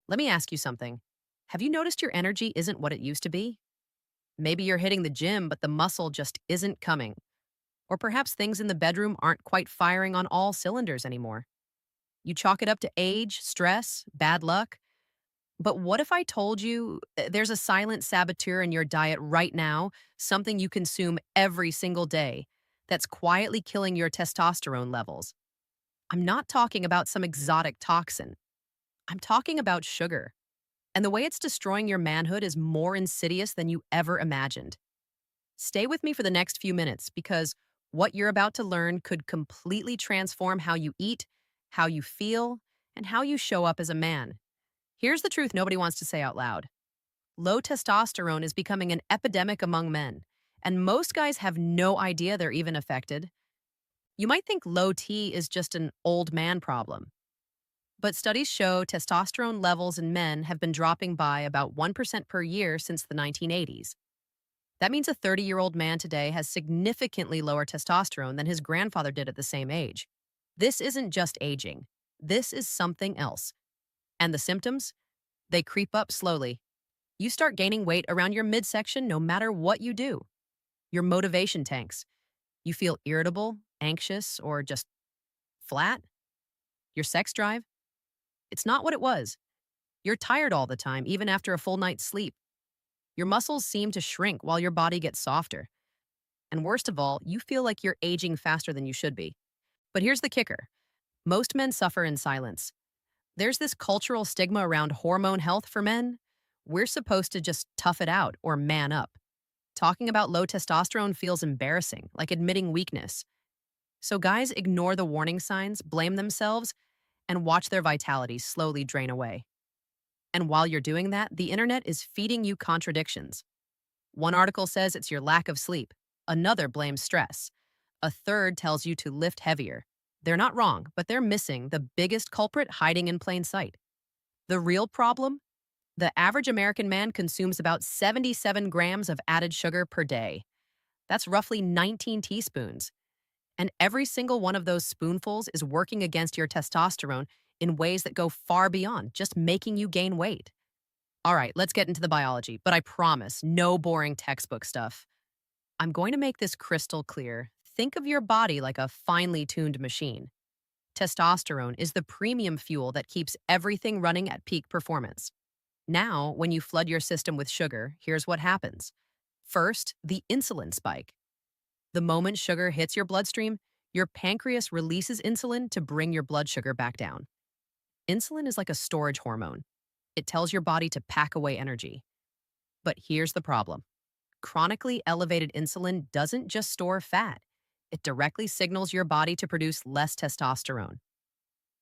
Let me ask you something. Have you noticed your energy isn't what it used to be? Maybe you're hitting the gym, but the muscle just isn't coming. Or perhaps things in the bedroom aren't quite firing on all cylinders anymore. You chalk it up to age, stress, bad luck. But what if I told you there's a silent saboteur in your diet right now, something you consume every single day, that's quietly killing your testosterone levels? I'm not talking about some exotic toxin. I'm talking about sugar. And the way it's destroying your manhood is more insidious than you ever imagined. Stay with me for the next few minutes because what you're about to learn could completely transform how you eat, how you feel, and how you show up as a man. Here's the truth nobody wants to say out loud. Low testosterone is becoming an epidemic among men, and most guys have no idea they're even affected. You might think low T is just an old man problem, but studies show testosterone levels in men have been dropping by about 1% per year since the 1980s. That means a 30-year-old man today has significantly lower testosterone than his grandfather did at the same age. This isn't just aging. This is something else. And the symptoms? They creep up slowly. You start gaining weight around your midsection no matter what you do. Your motivation tanks. You feel irritable, anxious, or just flat. Your sex drive? It's not what it was. You're tired all the time, even after a full night's sleep. Your muscles seem to shrink while your body gets softer. And worst of all, you feel like you're aging faster than you should be. But here's the kicker. Most men suffer in silence. There's this cultural stigma around hormone health for men. We're supposed to just tough it out or man up. Talking about low testosterone feels embarrassing, like admitting weakness. So guys ignore the warning signs, blame themselves, and watch their vitality slowly drain away. And while you're doing that, the internet is feeding you contradictions. One article says it's your lack of sleep. Another blames stress. A third tells you to lift heavier. They're not wrong, but they're missing the biggest culprit hiding in plain sight. The real problem? The average American man consumes about 77 grams of added sugar per day. That's roughly 19 teaspoons. And every single one of those spoonfuls is working against your testosterone in ways that go far beyond just making you gain weight. All right, let's get into the biology, but I promise, no boring textbook stuff. I'm going to make this crystal clear. Think of your body like a finely tuned machine. Testosterone is the premium fuel that keeps everything running at peak performance. Now, when you flood your system with sugar, here's what happens. First, the insulin spike. The moment sugar hits your bloodstream, your pancreas releases insulin to bring your blood sugar back down. Insulin is like a storage hormone. It tells your body to pack away energy. But here's the problem. Chronically elevated insulin doesn't just store fat. It directly signals your body to produce less testosterone.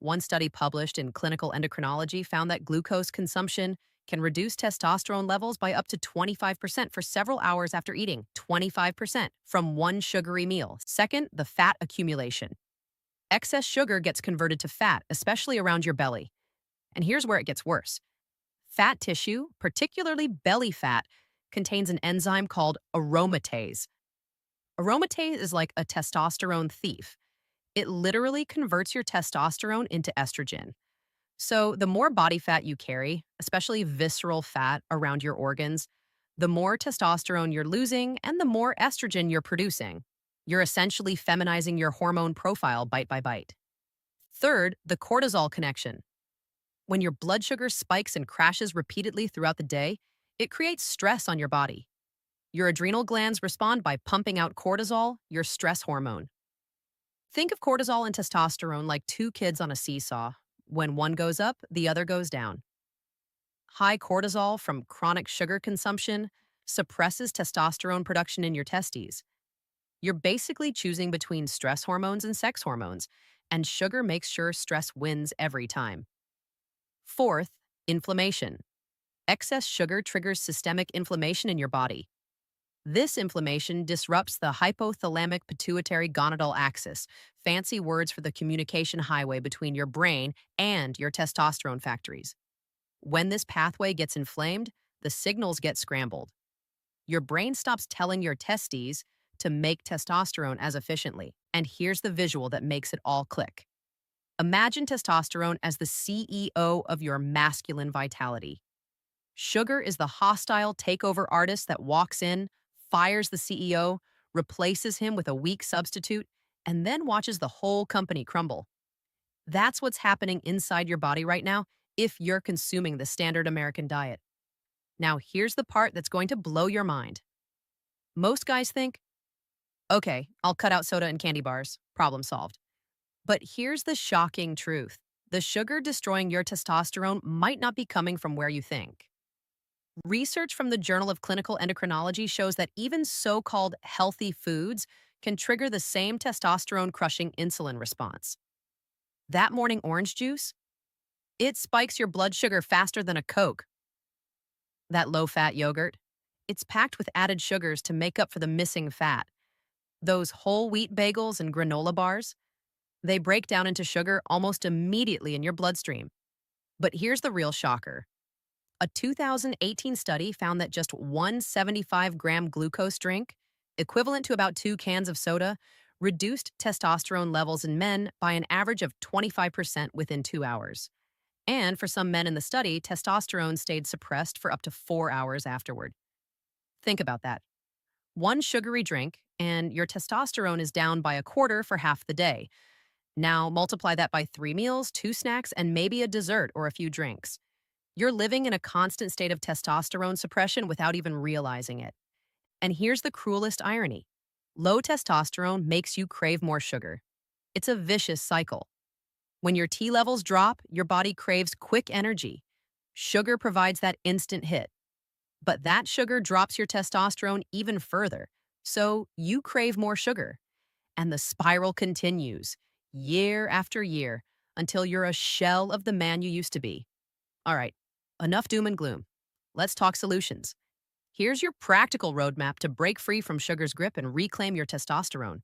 One study published in Clinical Endocrinology found that glucose consumption can reduce testosterone levels by up to 25% for several hours after eating. 25% from one sugary meal. Second, the fat accumulation. Excess sugar gets converted to fat, especially around your belly. And here's where it gets worse. Fat tissue, particularly belly fat, contains an enzyme called aromatase. Aromatase is like a testosterone thief. It literally converts your testosterone into estrogen. So the more body fat you carry, especially visceral fat around your organs, the more testosterone you're losing and the more estrogen you're producing. You're essentially feminizing your hormone profile bite by bite. Third, the cortisol connection. When your blood sugar spikes and crashes repeatedly throughout the day, it creates stress on your body. Your adrenal glands respond by pumping out cortisol, your stress hormone. Think of cortisol and testosterone like two kids on a seesaw. When one goes up, the other goes down. High cortisol from chronic sugar consumption suppresses testosterone production in your testes. You're basically choosing between stress hormones and sex hormones, and sugar makes sure stress wins every time. Fourth, inflammation. Excess sugar triggers systemic inflammation in your body. This inflammation disrupts the hypothalamic pituitary gonadal axis, fancy words for the communication highway between your brain and your testosterone factories. When this pathway gets inflamed, the signals get scrambled. Your brain stops telling your testes to make testosterone as efficiently. And here's the visual that makes it all click. Imagine testosterone as the CEO of your masculine vitality. Sugar is the hostile takeover artist that walks in, fires the CEO, replaces him with a weak substitute, and then watches the whole company crumble. That's what's happening inside your body right now if you're consuming the standard American diet. Now, here's the part that's going to blow your mind. Most guys think, okay, I'll cut out soda and candy bars, problem solved. But here's the shocking truth. The sugar destroying your testosterone might not be coming from where you think. Research from the Journal of Clinical Endocrinology shows that even so-called healthy foods can trigger the same testosterone-crushing insulin response. That morning orange juice, it spikes your blood sugar faster than a Coke. That low-fat yogurt, it's packed with added sugars to make up for the missing fat. Those whole wheat bagels and granola bars, they break down into sugar almost immediately in your bloodstream. But here's the real shocker. A 2018 study found that just one 75-gram glucose drink, equivalent to about 2 cans of soda, reduced testosterone levels in men by an average of 25% within 2 hours. And for some men in the study, testosterone stayed suppressed for up to 4 hours afterward. Think about that. One sugary drink, and your testosterone is down by a quarter for half the day. Now multiply that by 3 meals, 2 snacks, and maybe a dessert or a few drinks. You're living in a constant state of testosterone suppression without even realizing it. And here's the cruelest irony. Low testosterone makes you crave more sugar. It's a vicious cycle. When your T levels drop, your body craves quick energy. Sugar provides that instant hit. But that sugar drops your testosterone even further. So you crave more sugar. And the spiral continues, year after year, until you're a shell of the man you used to be. All right, enough doom and gloom. Let's talk solutions. Here's your practical roadmap to break free from sugar's grip and reclaim your testosterone.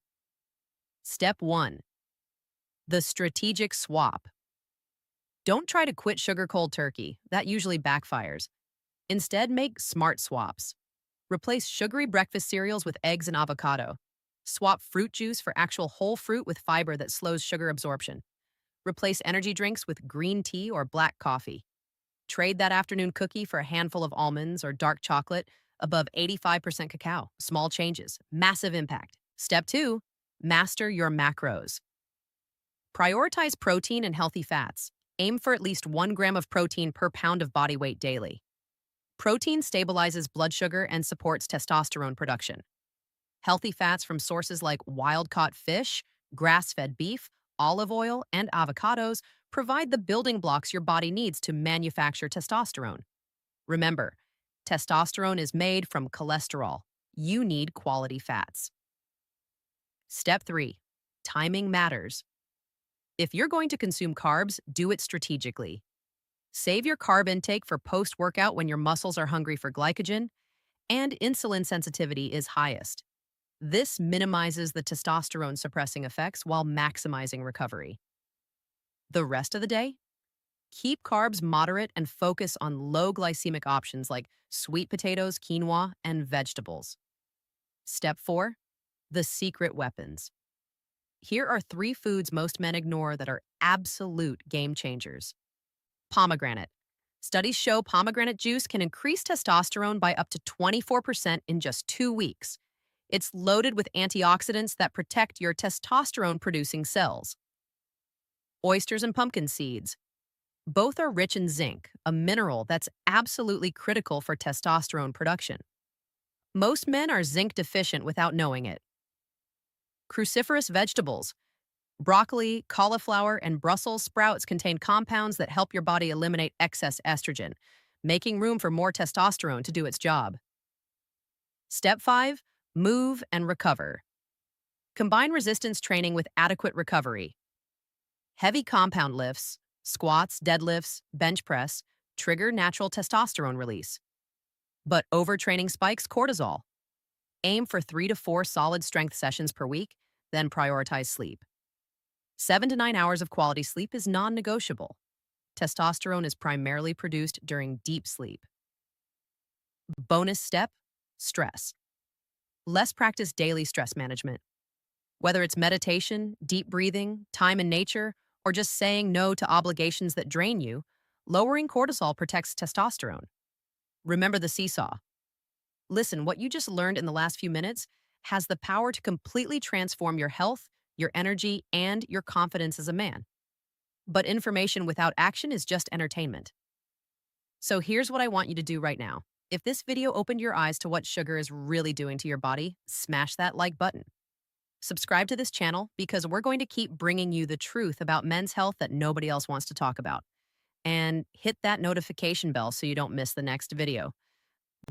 Step 1. The strategic swap. Don't try to quit sugar cold turkey. That usually backfires. Instead, make smart swaps. Replace sugary breakfast cereals with eggs and avocado. Swap fruit juice for actual whole fruit with fiber that slows sugar absorption. Replace energy drinks with green tea or black coffee. Trade that afternoon cookie for a handful of almonds or dark chocolate above 85% cacao. Small changes, massive impact. Step 2, master your macros. Prioritize protein and healthy fats. Aim for at least 1 gram of protein per pound of body weight daily. Protein stabilizes blood sugar and supports testosterone production. Healthy fats from sources like wild-caught fish, grass-fed beef, olive oil, and avocados provide the building blocks your body needs to manufacture testosterone. Remember, testosterone is made from cholesterol. You need quality fats. Step 3. Timing matters. If you're going to consume carbs, do it strategically. Save your carb intake for post-workout when your muscles are hungry for glycogen, and insulin sensitivity is highest. This minimizes the testosterone-suppressing effects while maximizing recovery. The rest of the day? Keep carbs moderate and focus on low glycemic options like sweet potatoes, quinoa, and vegetables. Step 4. The secret weapons. Here are 3 foods most men ignore that are absolute game changers. Pomegranate. Studies show pomegranate juice can increase testosterone by up to 24% in just 2 weeks. It's loaded with antioxidants that protect your testosterone-producing cells. Oysters and pumpkin seeds. Both are rich in zinc, a mineral that's absolutely critical for testosterone production. Most men are zinc deficient without knowing it. Cruciferous vegetables. Broccoli, cauliflower, and Brussels sprouts contain compounds that help your body eliminate excess estrogen, making room for more testosterone to do its job. Step 5. Move and recover. Combine resistance training with adequate recovery. Heavy compound lifts, squats, deadlifts, bench press, trigger natural testosterone release. But overtraining spikes cortisol. Aim for 3 to 4 solid strength sessions per week, then prioritize sleep. 7 to 9 hours of quality sleep is non-negotiable. Testosterone is primarily produced during deep sleep. Bonus step, stress. Let's practice daily stress management. Whether it's meditation, deep breathing, time in nature, or just saying no to obligations that drain you, lowering cortisol protects testosterone. Remember the seesaw. Listen, what you just learned in the last few minutes has the power to completely transform your health, your energy, and your confidence as a man. But information without action is just entertainment. So here's what I want you to do right now. If this video opened your eyes to what sugar is really doing to your body, smash that like button. Subscribe to this channel because we're going to keep bringing you the truth about men's health that nobody else wants to talk about. And hit that notification bell so you don't miss the next video.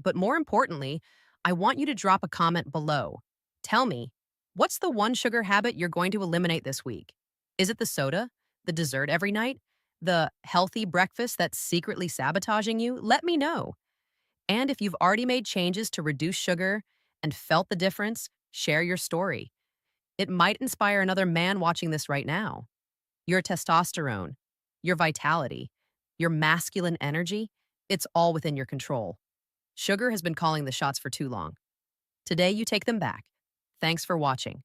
But more importantly, I want you to drop a comment below. Tell me, what's the one sugar habit you're going to eliminate this week? Is it the soda, the dessert every night, the healthy breakfast that's secretly sabotaging you? Let me know. And if you've already made changes to reduce sugar and felt the difference, share your story. It might inspire another man watching this right now. Your testosterone, your vitality, your masculine energy, it's all within your control. Sugar has been calling the shots for too long. Today, you take them back. Thanks for watching.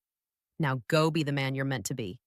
Now go be the man you're meant to be.